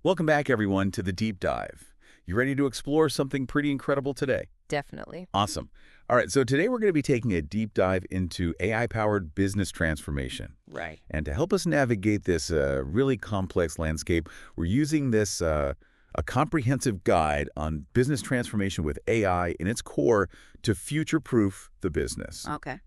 Welcome back, everyone, to the deep dive. You ready to explore something pretty incredible today? Definitely. Awesome. All right, so today we're going to be taking a deep dive into AI-powered business transformation. Right. And to help us navigate this really complex landscape, we're using this a comprehensive guide on business transformation with AI in its core to future-proof the business. Okay.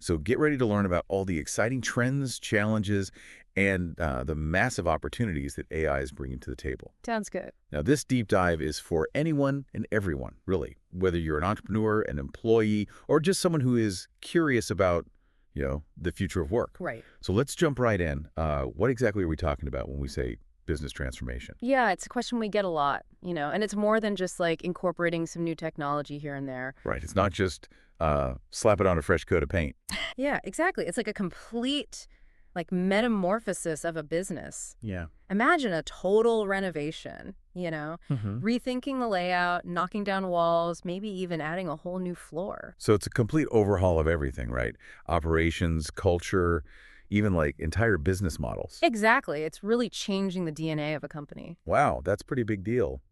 So get ready to learn about all the exciting trends, challenges, and the massive opportunities that AI is bringing to the table. Sounds good. Now, this deep dive is for anyone and everyone, really, whether you're an entrepreneur, an employee, or just someone who is curious about, the future of work. Right. So let's jump right in. What exactly are we talking about when we say business transformation? Yeah, it's a question we get a lot, and it's more than just like incorporating some new technology here and there. Right. It's not just slap it on a fresh coat of paint. Yeah, exactly. It's like a complete metamorphosis of a business. Yeah. Imagine a total renovation, Hmm. rethinking the layout, knocking down walls, maybe even adding a whole new floor. So it's a complete overhaul of everything, right? Operations, culture, even like entire business models. Exactly. It's really changing the DNA of a company. Wow, that's a pretty big deal.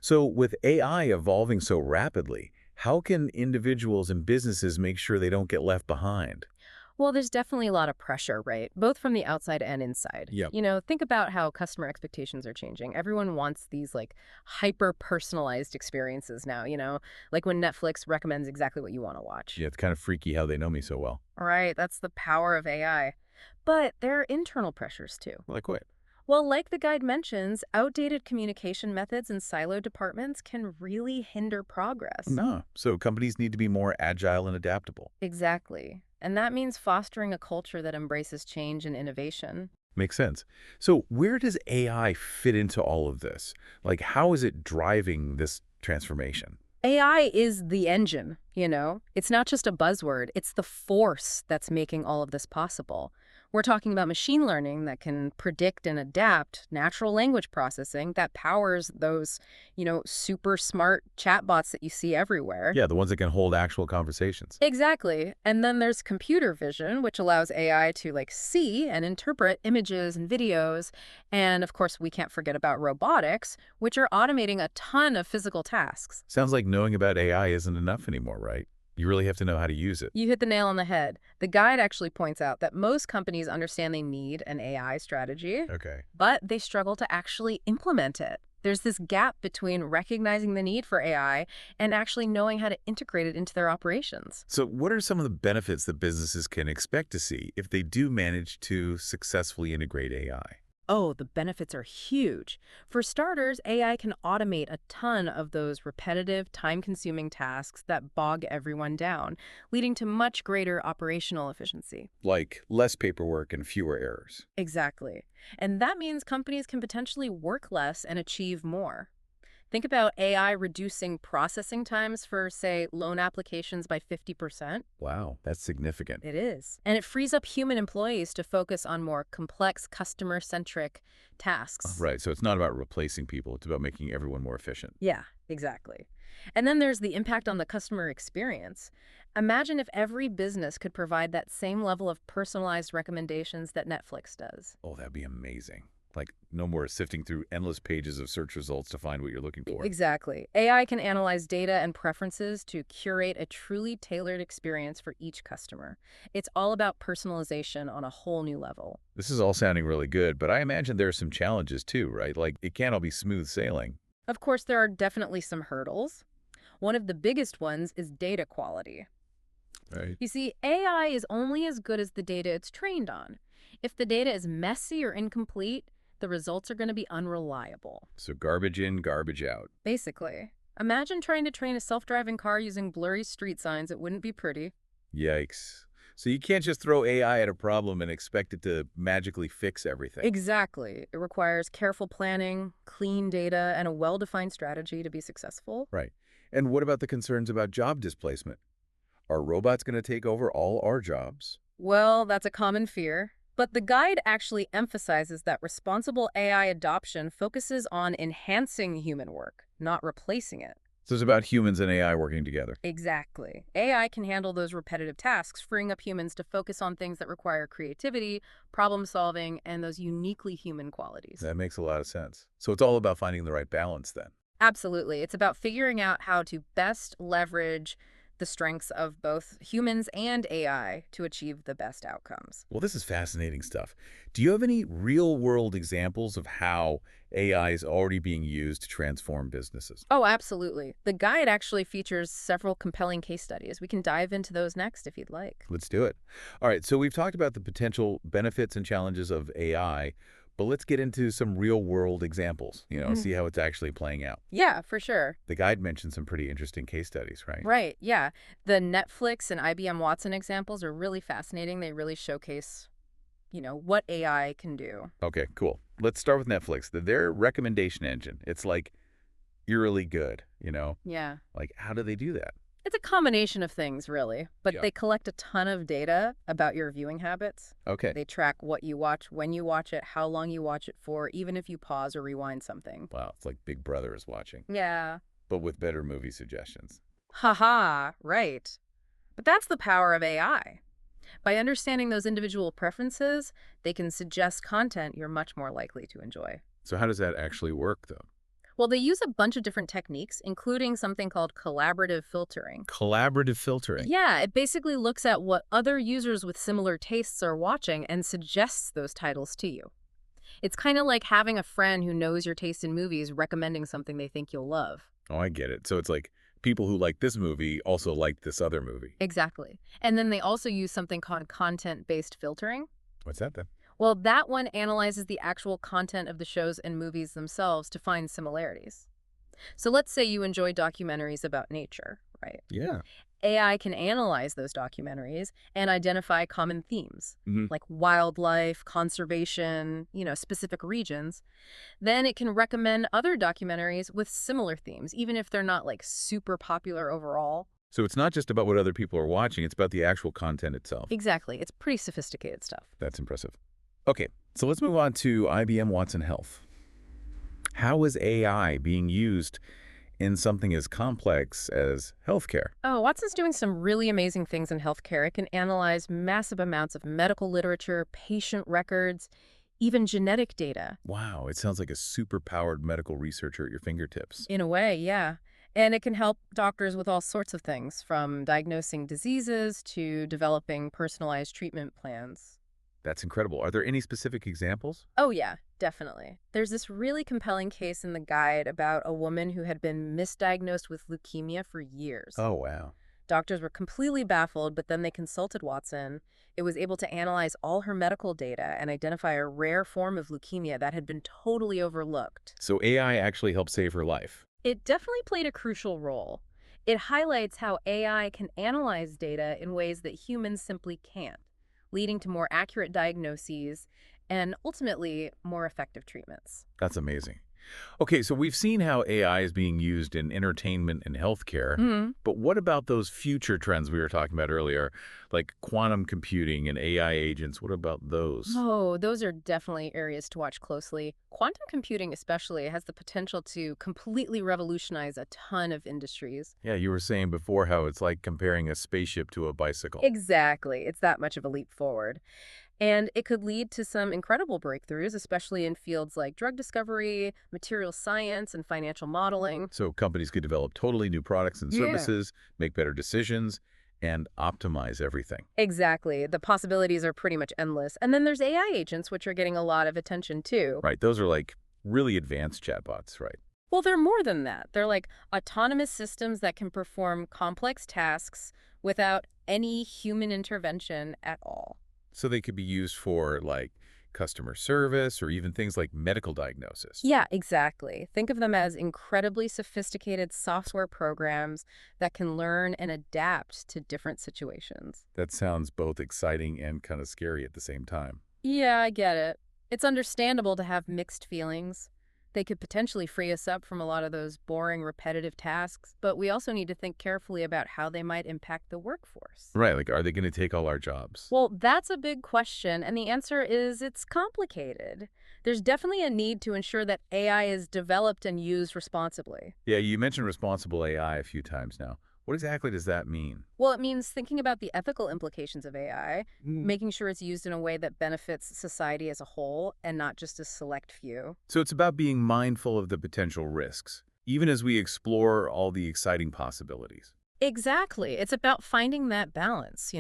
So with AI evolving so rapidly, how can individuals and businesses make sure they don't get left behind? Well, there's definitely a lot of pressure, right? Both from the outside and inside. Yep. Think about how customer expectations are changing. Everyone wants these hyper personalized experiences now, like when Netflix recommends exactly what you want to watch. Yeah, it's kind of freaky how they know me so well. All right, that's the power of AI. But there are internal pressures too. Like what? Well, like the guide mentions, outdated communication methods in siloed departments can really hinder progress. No. So companies need to be more agile and adaptable. Exactly. And that means fostering a culture that embraces change and innovation. Makes sense. So where does AI fit into all of this? Like, how is it driving this transformation? AI is the engine. It's not just a buzzword, it's the force that's making all of this possible. We're talking about machine learning that can predict and adapt natural language processing that powers those, super smart chatbots that you see everywhere. Yeah, the ones that can hold actual conversations. Exactly. And then there's computer vision, which allows AI to see and interpret images and videos. And of course, we can't forget about robotics, which are automating a ton of physical tasks. Sounds like knowing about AI isn't enough anymore, right? You really have to know how to use it. You hit the nail on the head. The guide actually points out that most companies understand they need an AI strategy, Okay. but they struggle to actually implement it. There's this gap between recognizing the need for AI and actually knowing how to integrate it into their operations. So what are some of the benefits that businesses can expect to see if they do manage to successfully integrate AI? Oh, the benefits are huge. For starters, AI can automate a ton of those repetitive, time-consuming tasks that bog everyone down, leading to much greater operational efficiency. Like less paperwork and fewer errors. Exactly. And that means companies can potentially work less and achieve more. Think about AI reducing processing times for, say, loan applications by 50%. Wow, that's significant. It is. And it frees up human employees to focus on more complex, customer-centric tasks. Right, so it's not about replacing people, it's about making everyone more efficient. Yeah, exactly. And then there's the impact on the customer experience. Imagine if every business could provide that same level of personalized recommendations that Netflix does. Oh, that'd be amazing. Like, no more sifting through endless pages of search results to find what you're looking for. Exactly. AI can analyze data and preferences to curate a truly tailored experience for each customer. It's all about personalization on a whole new level. This is all sounding really good, but I imagine there are some challenges too, right? Like, it can't all be smooth sailing. Of course, there are definitely some hurdles. One of the biggest ones is data quality. Right. You see, AI is only as good as the data it's trained on. If the data is messy or incomplete, the results are going to be unreliable. So garbage in, garbage out. Basically, imagine trying to train a self-driving car using blurry street signs. It wouldn't be pretty. Yikes. So you can't just throw AI at a problem and expect it to magically fix everything. Exactly. It requires careful planning, clean data, and a well-defined strategy to be successful. Right. And what about the concerns about job displacement? Are robots going to take over all our jobs? Well, that's a common fear. But the guide actually emphasizes that responsible AI adoption focuses on enhancing human work, not replacing it. So it's about humans and AI working together. Exactly. AI can handle those repetitive tasks, freeing up humans to focus on things that require creativity, problem solving, and those uniquely human qualities. That makes a lot of sense. So it's all about finding the right balance then. Absolutely. It's about figuring out how to best leverage the strengths of both humans and AI to achieve the best outcomes. Well, this is fascinating stuff. Do you have any real-world examples of how AI is already being used to transform businesses? Oh, absolutely. The guide actually features several compelling case studies. We can dive into those next if you'd like. Let's do it. All right, so we've talked about the potential benefits and challenges of AI, but let's get into some real-world examples, Mhm. see how it's actually playing out. Yeah, for sure. The guide mentioned some pretty interesting case studies, right? Right, yeah. The Netflix and IBM Watson examples are really fascinating. They really showcase, what AI can do. Okay, cool. Let's start with Netflix. Their recommendation engine, it's like eerily good. Yeah. Like, how do they do that? It's a combination of things, really, but Yeah. they collect a ton of data about your viewing habits. Okay. They track what you watch, when you watch it, how long you watch it for, even if you pause or rewind something. Wow, it's like Big Brother is watching, Yeah. but with better movie suggestions. Haha, right. But that's the power of AI. By understanding those individual preferences, they can suggest content you're much more likely to enjoy. So how does that actually work, though? Well, they use a bunch of different techniques, including something called collaborative filtering. Collaborative filtering. Yeah, it basically looks at what other users with similar tastes are watching and suggests those titles to you. It's kind of like having a friend who knows your taste in movies recommending something they think you'll love. Oh, I get it. So it's like people who like this movie also like this other movie. Exactly. And then they also use something called content-based filtering. What's that then? Well, that one analyzes the actual content of the shows and movies themselves to find similarities. So let's say you enjoy documentaries about nature, right? Yeah. AI can analyze those documentaries and identify common themes, Hmm. like wildlife, conservation, specific regions. Then it can recommend other documentaries with similar themes, even if they're not like super popular overall. So it's not just about what other people are watching, it's about the actual content itself. Exactly. It's pretty sophisticated stuff. That's impressive. Okay, so let's move on to IBM Watson Health. How is AI being used in something as complex as healthcare? Oh, Watson's doing some really amazing things in healthcare. It can analyze massive amounts of medical literature, patient records, even genetic data. Wow, it sounds like a super-powered medical researcher at your fingertips. In a way, yeah. And it can help doctors with all sorts of things, from diagnosing diseases to developing personalized treatment plans. That's incredible. Are there any specific examples? Oh, yeah, definitely. There's this really compelling case in the guide about a woman who had been misdiagnosed with leukemia for years. Oh, wow. Doctors were completely baffled, but then they consulted Watson. It was able to analyze all her medical data and identify a rare form of leukemia that had been totally overlooked. So AI actually helped save her life. It definitely played a crucial role. It highlights how AI can analyze data in ways that humans simply can't, leading to more accurate diagnoses and ultimately more effective treatments. That's amazing. Okay, so we've seen how AI is being used in entertainment and healthcare, Mhm. but what about those future trends we were talking about earlier, like quantum computing and AI agents? What about those? Oh, those are definitely areas to watch closely. Quantum computing, especially, has the potential to completely revolutionize a ton of industries. Yeah, you were saying before how it's like comparing a spaceship to a bicycle. Exactly. It's that much of a leap forward. And it could lead to some incredible breakthroughs, especially in fields like drug discovery, material science, and financial modeling. So companies could develop totally new products and Yeah. services, make better decisions, and optimize everything. Exactly. The possibilities are pretty much endless. And then there's AI agents, which are getting a lot of attention too. Right, those are like really advanced chatbots, right? Well, they're more than that. They're like autonomous systems that can perform complex tasks without any human intervention at all. So they could be used for like customer service or even things like medical diagnosis. Yeah, exactly. Think of them as incredibly sophisticated software programs that can learn and adapt to different situations. That sounds both exciting and kind of scary at the same time. Yeah, I get it. It's understandable to have mixed feelings. They could potentially free us up from a lot of those boring, repetitive tasks, but we also need to think carefully about how they might impact the workforce. Right, like, are they going to take all our jobs? Well, that's a big question, and the answer is it's complicated. There's definitely a need to ensure that AI is developed and used responsibly. Yeah, you mentioned responsible AI a few times now. What exactly does that mean? Well, it means thinking about the ethical implications of AI, making sure it's used in a way that benefits society as a whole and not just a select few. So it's about being mindful of the potential risks, even as we explore all the exciting possibilities. Exactly. It's about finding that balance.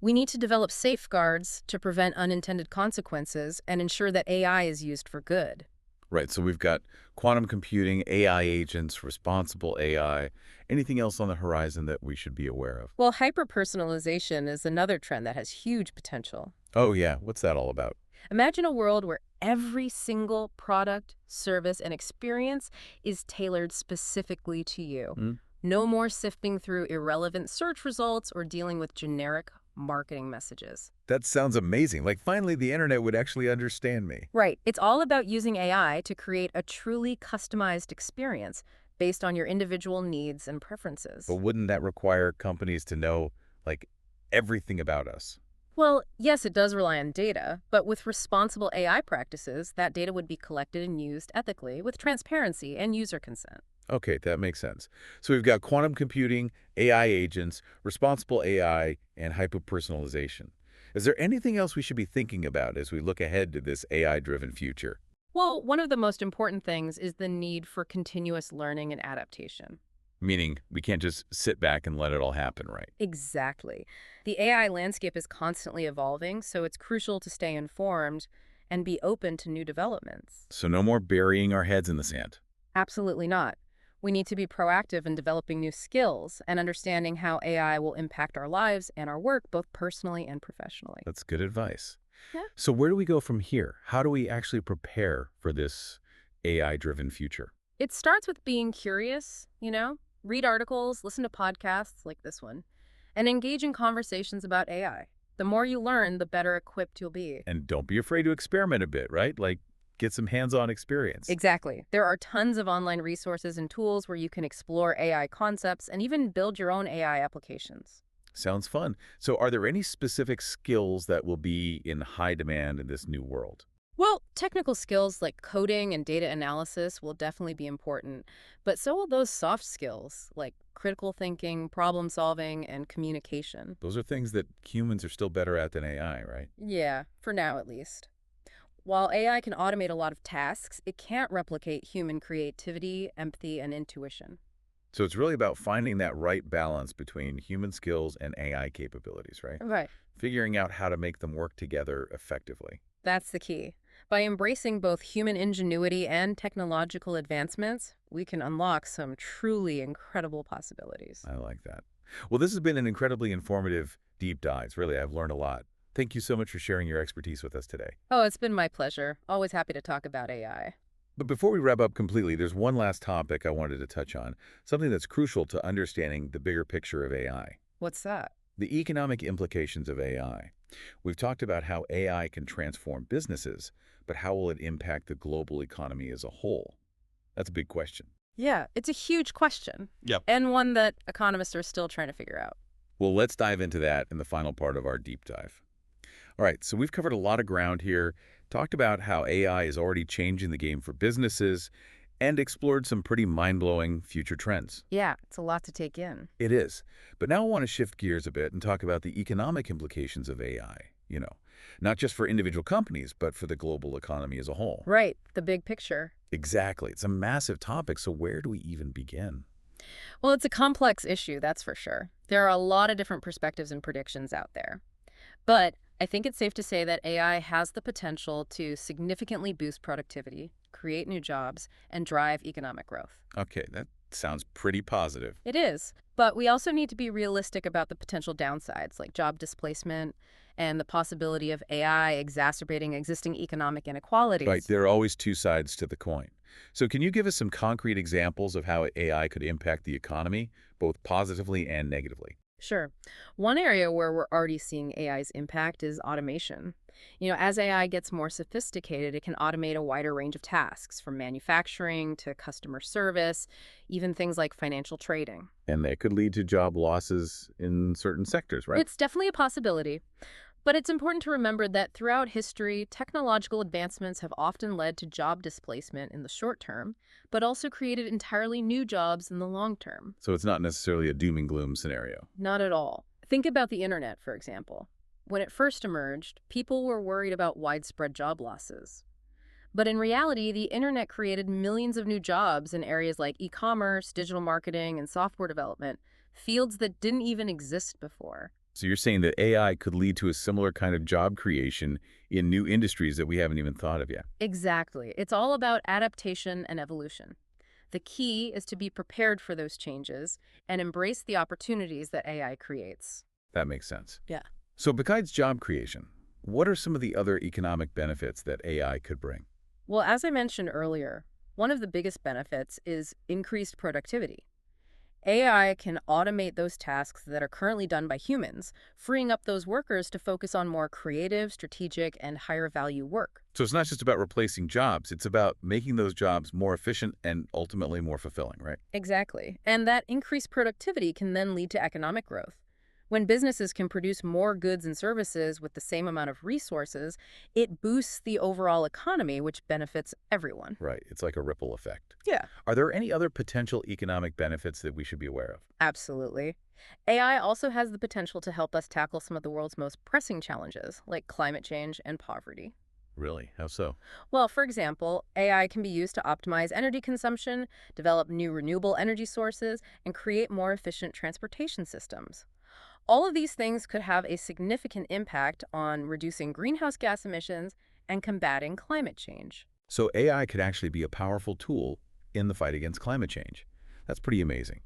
We need to develop safeguards to prevent unintended consequences and ensure that AI is used for good. Right, so we've got quantum computing, AI agents, responsible AI. Anything else on the horizon that we should be aware of? Well, hyper-personalization is another trend that has huge potential. Oh, yeah. What's that all about? Imagine a world where every single product, service, and experience is tailored specifically to you. Hmm? No more sifting through irrelevant search results or dealing with generic marketing messages. That sounds amazing. Like, finally, the internet would actually understand me. Right. It's all about using AI to create a truly customized experience based on your individual needs and preferences. But wouldn't that require companies to know, like, everything about us? Well, yes, it does rely on data, but with responsible AI practices, that data would be collected and used ethically with transparency and user consent. Okay, that makes sense. So we've got quantum computing, AI agents, responsible AI, and hyperpersonalization. Is there anything else we should be thinking about as we look ahead to this AI-driven future? Well, one of the most important things is the need for continuous learning and adaptation. Meaning we can't just sit back and let it all happen, right? Exactly. The AI landscape is constantly evolving, so it's crucial to stay informed and be open to new developments. So no more burying our heads in the sand. Absolutely not. We need to be proactive in developing new skills and understanding how AI will impact our lives and our work, both personally and professionally. That's good advice. Yeah. So where do we go from here? How do we actually prepare for this AI-driven future? It starts with being curious. Read articles, listen to podcasts like this one, and engage in conversations about AI. The more you learn, the better equipped you'll be. And don't be afraid to experiment a bit, right? Like, get some hands-on experience. Exactly. There are tons of online resources and tools where you can explore AI concepts and even build your own AI applications. Sounds fun. So are there any specific skills that will be in high demand in this new world? Well, technical skills like coding and data analysis will definitely be important, but so will those soft skills like critical thinking, problem solving, and communication. Those are things that humans are still better at than AI, right? Yeah, for now at least. While AI can automate a lot of tasks, it can't replicate human creativity, empathy, and intuition. So it's really about finding that right balance between human skills and AI capabilities, right? Right. Figuring out how to make them work together effectively. That's the key. By embracing both human ingenuity and technological advancements, we can unlock some truly incredible possibilities. I like that. Well, this has been an incredibly informative deep dive. Really, I've learned a lot. Thank you so much for sharing your expertise with us today. Oh, it's been my pleasure. Always happy to talk about AI. But before we wrap up completely, there's one last topic I wanted to touch on, something that's crucial to understanding the bigger picture of AI. What's that? The economic implications of AI. We've talked about how AI can transform businesses, but how will it impact the global economy as a whole? That's a big question. Yeah, it's a huge question. Yep. And one that economists are still trying to figure out. Well, let's dive into that in the final part of our deep dive. All right, so we've covered a lot of ground here, talked about how AI is already changing the game for businesses, and explored some pretty mind-blowing future trends. Yeah, it's a lot to take in. It is. But now I want to shift gears a bit and talk about the economic implications of AI, not just for individual companies, but for the global economy as a whole. Right, the big picture. Exactly. It's a massive topic, so where do we even begin? Well, it's a complex issue, that's for sure. There are a lot of different perspectives and predictions out there. But I think it's safe to say that AI has the potential to significantly boost productivity, create new jobs, and drive economic growth. Okay, that sounds pretty positive. It is, but we also need to be realistic about the potential downsides, like job displacement and the possibility of AI exacerbating existing economic inequalities. Right, there are always two sides to the coin. So can you give us some concrete examples of how AI could impact the economy, both positively and negatively? Sure. One area where we're already seeing AI's impact is automation. As AI gets more sophisticated, it can automate a wider range of tasks, from manufacturing to customer service, even things like financial trading. And that could lead to job losses in certain sectors, right? It's definitely a possibility, but it's important to remember that throughout history, technological advancements have often led to job displacement in the short term, but also created entirely new jobs in the long term. So it's not necessarily a doom and gloom scenario. Not at all. Think about the internet, for example. When it first emerged, people were worried about widespread job losses. But in reality, the internet created millions of new jobs in areas like e-commerce, digital marketing, and software development, fields that didn't even exist before. So you're saying that AI could lead to a similar kind of job creation in new industries that we haven't even thought of yet. Exactly. It's all about adaptation and evolution. The key is to be prepared for those changes and embrace the opportunities that AI creates. That makes sense. Yeah. So besides job creation, what are some of the other economic benefits that AI could bring? Well, as I mentioned earlier, one of the biggest benefits is increased productivity. AI can automate those tasks that are currently done by humans, freeing up those workers to focus on more creative, strategic, and higher value work. So it's not just about replacing jobs, it's about making those jobs more efficient and ultimately more fulfilling, right? Exactly. And that increased productivity can then lead to economic growth. When businesses can produce more goods and services with the same amount of resources, it boosts the overall economy, which benefits everyone. Right. It's like a ripple effect. Yeah. Are there any other potential economic benefits that we should be aware of? Absolutely. AI also has the potential to help us tackle some of the world's most pressing challenges, like climate change and poverty. Really? How so? Well, for example, AI can be used to optimize energy consumption, develop new renewable energy sources, and create more efficient transportation systems. All of these things could have a significant impact on reducing greenhouse gas emissions and combating climate change. So AI could actually be a powerful tool in the fight against climate change. That's pretty amazing.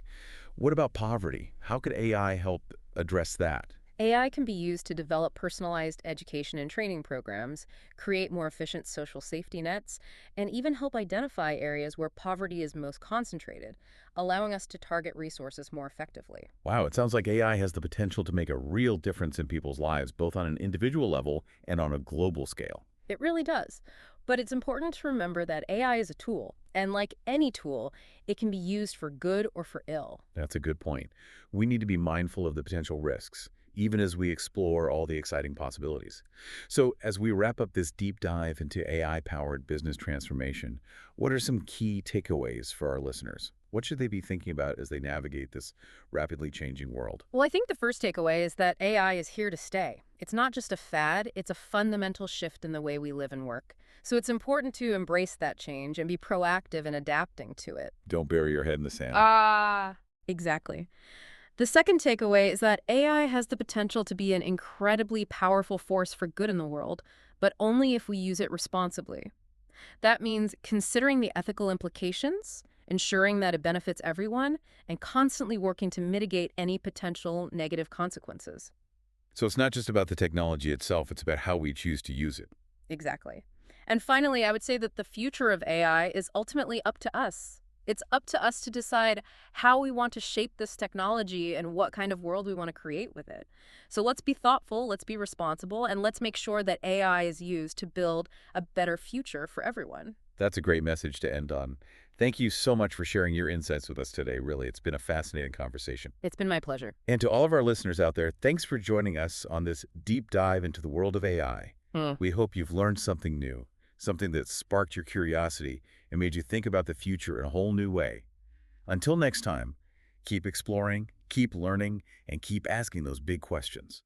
What about poverty? How could AI help address that? AI can be used to develop personalized education and training programs, create more efficient social safety nets, and even help identify areas where poverty is most concentrated, allowing us to target resources more effectively. Wow, it sounds like AI has the potential to make a real difference in people's lives, both on an individual level and on a global scale. It really does. But it's important to remember that AI is a tool, and like any tool, it can be used for good or for ill. That's a good point. We need to be mindful of the potential risks, even as we explore all the exciting possibilities. So, as we wrap up this deep dive into AI-powered business transformation, what are some key takeaways for our listeners? What should they be thinking about as they navigate this rapidly changing world? Well, I think the first takeaway is that AI is here to stay. It's not just a fad, it's a fundamental shift in the way we live and work. So it's important to embrace that change and be proactive in adapting to it. Don't bury your head in the sand. Exactly. The second takeaway is that AI has the potential to be an incredibly powerful force for good in the world, but only if we use it responsibly. That means considering the ethical implications, ensuring that it benefits everyone, and constantly working to mitigate any potential negative consequences. So it's not just about the technology itself, it's about how we choose to use it. Exactly. And finally, I would say that the future of AI is ultimately up to us. It's up to us to decide how we want to shape this technology and what kind of world we want to create with it. So let's be thoughtful, let's be responsible, and let's make sure that AI is used to build a better future for everyone. That's a great message to end on. Thank you so much for sharing your insights with us today. Really, it's been a fascinating conversation. It's been my pleasure. And to all of our listeners out there, thanks for joining us on this deep dive into the world of AI. We hope you've learned something new, something that sparked your curiosity and made you think about the future in a whole new way. Until next time, keep exploring, keep learning, and keep asking those big questions.